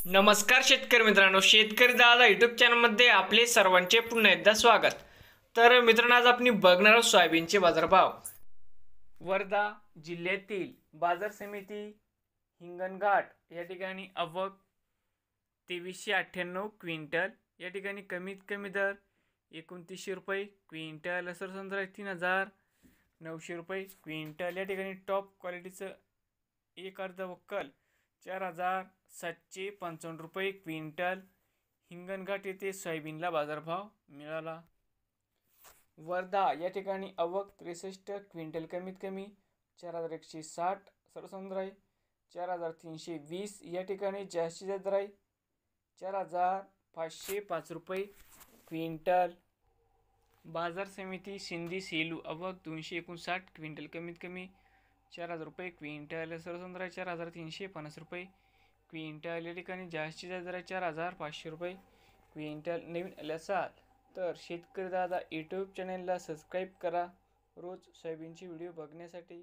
नमस्कार शेतकरी मित्रांनो, शेतकरी दादा यूट्यूब चॅनलमध्ये आपले सर्वांचे पुन्हा एकदा स्वागत. तर मित्रांनो, आज आपण बघणार आहोत सोयाबीनचे बाजारभाव. वर्धा जिल्ह्यातील बाजार समिती हिंगणघाट या ठिकाणी आवक 2398 क्विंटल. या ठिकाणी कमीत कमी दर 2900 रुपये क्विंटल. सरसंद्रा 3900 रुपये क्विंटल. या ठिकाणी टॉप क्वालिटीचं एक अर्ध वक्कल 4755 रुपये क्विंटल. हिंगणघाट येथे सोयाबीनला बाजारभाव मिळाला. वर्धा या ठिकाणी आवक 63 क्विंटल, कमीत कमी 4160. सरसंद्राई 4320. या ठिकाणी जास्तीत जास्त दर 4505 रुपये क्विंटल. बाजार समिती सिंधी सेलू आवक 259 क्विंटल, कमीत कमी 4000 रुपये क्विंटल. सरसंद्रा 4350 रुपये क्विंटल. या ठिकाणी जास्तीत जास्त दर 4500 रुपये क्विंटल. नवीन आले असाल तर शेतकरी दादा यूट्यूब चॅनलला सबस्क्राईब करा रोज सोयाबीनचे व्हिडिओ बघण्यासाठी.